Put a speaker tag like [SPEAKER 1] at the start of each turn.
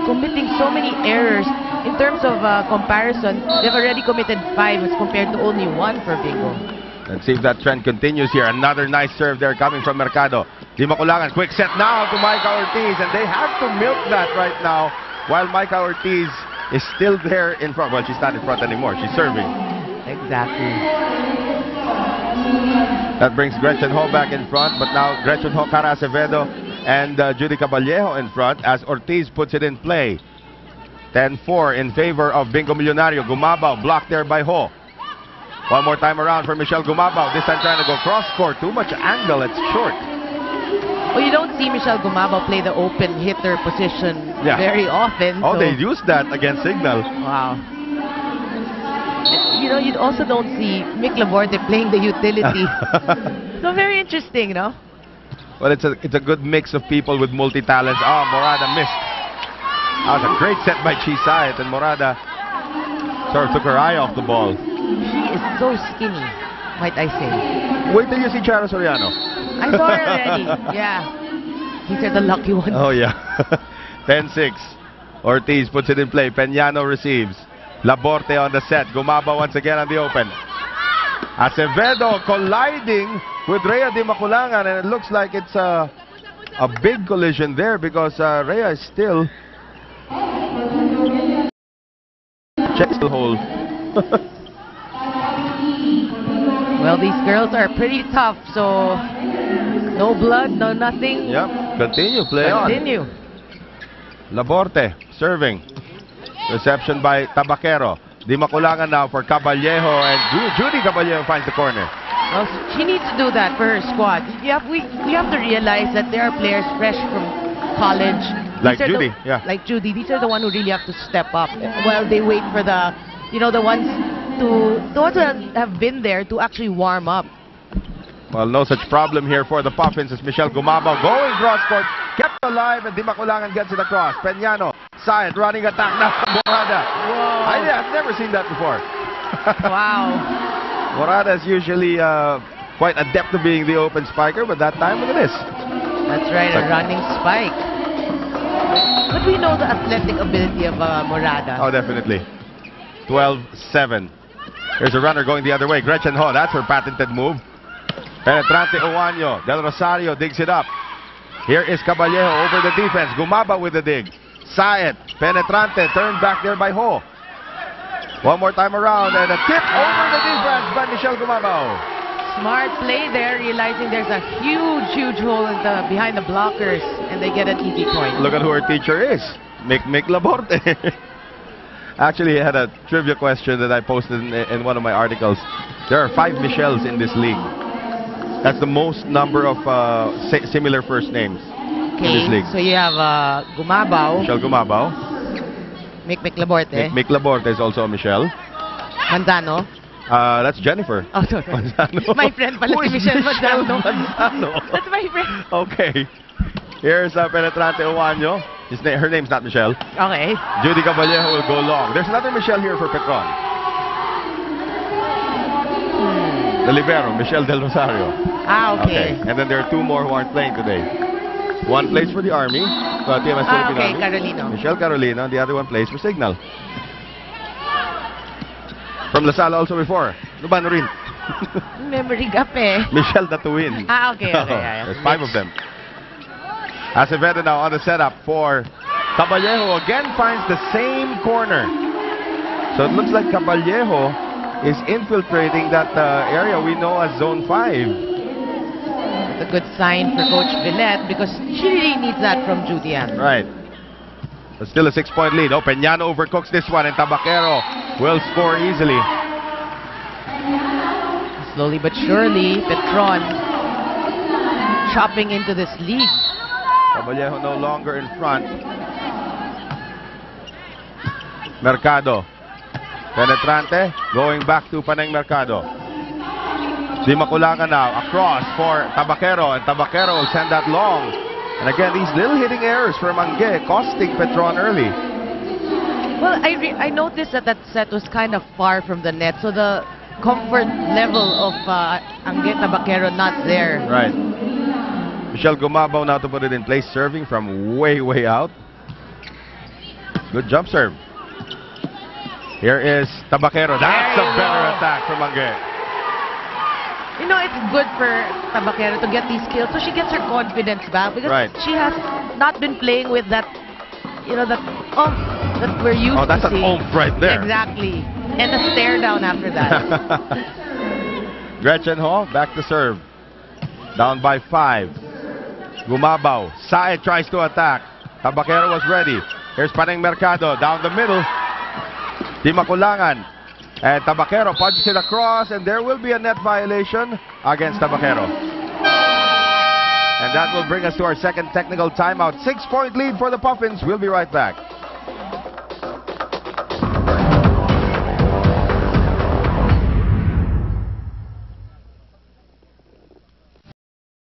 [SPEAKER 1] committing so many errors. In terms of comparison, they've already committed 5 as compared to only 1 for Bingo.
[SPEAKER 2] Let's see if that trend continues here. Another nice serve there coming from Mercado. Di Makulangan, quick set now to Micah Ortiz, and they have to milk that right now while Micah Ortiz is still there in front. Well, she's not in front anymore. She's serving.
[SPEAKER 1] Exactly.
[SPEAKER 2] That brings Gretchen Ho back in front, but now Gretchen Ho, Cara Acevedo, and Judy Caballejo in front as Ortiz puts it in play. 10-4 in favor of Bingo Millonario. Gumabao blocked there by Ho. One more time around for Michelle Gumabao. This time trying to go cross-court. Too much angle. It's short.
[SPEAKER 1] Well, you don't see Michelle Gumabao play the open hitter position very often.
[SPEAKER 2] Oh,
[SPEAKER 1] so.
[SPEAKER 2] they used that against Signal.
[SPEAKER 1] Wow. You know, you also don't see Mick Laborte playing the utility. So very interesting, no?
[SPEAKER 2] Well, it's a good mix of people with multi-talents. Oh, Morada missed. That was a great set by Chisayat, and Morada sort of took her eye off the ball.
[SPEAKER 1] She is so skinny, might I say.
[SPEAKER 2] Wait till you see Chara Soriano.
[SPEAKER 1] I saw her already. Yeah. These are the lucky ones.
[SPEAKER 2] Oh, yeah. 10-6. Ortiz puts it in play. Peñano receives. Laborte on the set. Gumaba once again on the open. Acevedo colliding with Rhea Di Maculangan, and it looks like it's a big collision there because Rhea is still checks the hole.
[SPEAKER 1] Well, these girls are pretty tough, so no blood, no nothing.
[SPEAKER 2] Yep, continue, play
[SPEAKER 1] Continue.
[SPEAKER 2] on. Laborte serving. Reception by Tabaquero. Di Maculangan now for Caballejo, and Judy Caballejo finds the corner.
[SPEAKER 1] Well, she needs to do that for her squad. We have to realize that there are players fresh from college.
[SPEAKER 2] Like Judy,
[SPEAKER 1] Like Judy. These are the ones who really have to step up while they wait for the, the ones who have been there to actually warm up.
[SPEAKER 2] Well, no such problem here for the Puffins as Michelle Gumabao going cross court, kept alive, and Di Maculangan gets it across. Peñano, side, running attack now from Morada. I've never seen that before.
[SPEAKER 1] Wow.
[SPEAKER 2] Morada is usually quite adept to being the open spiker, but that time, look at this.
[SPEAKER 1] That's right, a running spike. But we know the athletic ability of Morada.
[SPEAKER 2] Oh, definitely. 12-7. Here's a runner going the other way. Gretchen Ho, that's her patented move. Penetrante Owaño. Del Rosario digs it up. Here is Caballejo over the defense. Gumaba with the dig. Sayat. Penetrante turned back there by Ho. One more time around, and a tip over the defense by Michelle Gumabao.
[SPEAKER 1] Smart play there, realizing there's a huge hole in behind the blockers, and they get an easy point.
[SPEAKER 2] Look at who her teacher is. Mick Laborte. Actually, I had a trivia question that I posted in one of my articles. There are 5 Michelles in this league. That's the most number of similar first names in this league.
[SPEAKER 1] So you have Gumabao.
[SPEAKER 2] Michelle Gumabao.
[SPEAKER 1] Mick Laborte.
[SPEAKER 2] Mick Laborte is also a Michelle.
[SPEAKER 1] Manzano.
[SPEAKER 2] That's Jennifer.
[SPEAKER 1] Oh, sorry.
[SPEAKER 2] Manzano.
[SPEAKER 1] My friend pala si Michelle Manzano. That's my friend.
[SPEAKER 2] Okay. Here's Penetrante Owaño. Her name's not Michelle.
[SPEAKER 1] Okay.
[SPEAKER 2] Judy Caballejo will go long. There's another Michelle here for Petron. The libero, Michelle Del Rosario.
[SPEAKER 1] Okay.
[SPEAKER 2] And then there are 2 more who aren't playing today. One plays for the Army. TMS Philippine Army.
[SPEAKER 1] Carolino.
[SPEAKER 2] Michelle Carolino. And the other one plays for Signal. From Lasal also before. Lubano rin.
[SPEAKER 1] Memory gap eh.
[SPEAKER 2] Michelle Datuin.
[SPEAKER 1] Okay.
[SPEAKER 2] There's 5 of them. Acevedo now on the setup for Caballejo. Again finds the same corner. So it looks like Caballejo is infiltrating that area we know as Zone 5.
[SPEAKER 1] It's a good sign for Coach Villette because she really needs that from Judy Ann.
[SPEAKER 2] Right. But still a 6-point lead. Oh, Peñano overcooks this one, and Tabaquero will score easily.
[SPEAKER 1] Slowly but surely, Petron chopping into this league.
[SPEAKER 2] Caballejo no longer in front. Mercado. Penetrante going back to Panay Mercado. Di Maculangan now across for Tabaquero, and Tabaquero will send that long. And again, these little hitting errors from Angge costing Petron early.
[SPEAKER 1] Well, I noticed that set was kind of far from the net, so the comfort level of Angge Tabaquero not there.
[SPEAKER 2] Right. Michelle Gumabao now to put it in place, serving from way out. Good jump serve. Here is Tabaquero. That's a better attack from Angge.
[SPEAKER 1] You know, it's good for Tabaquero to get these kills so she gets her confidence back because she has not been playing with that, you know, that that we're used to
[SPEAKER 2] that's
[SPEAKER 1] seeing.
[SPEAKER 2] an oomph right there.
[SPEAKER 1] Exactly. And a stare down after that.
[SPEAKER 2] Gretchen Ho back to serve. Down by 5. Gumabaw. Sae tries to attack. Tabaquero was ready. Here's Paneng Mercado down the middle. Di Makulangan. And Tabaquero punches it across, and there will be a net violation against Tabaquero. And that will bring us to our second technical timeout. 6-point lead for the Puffins. We'll be right back.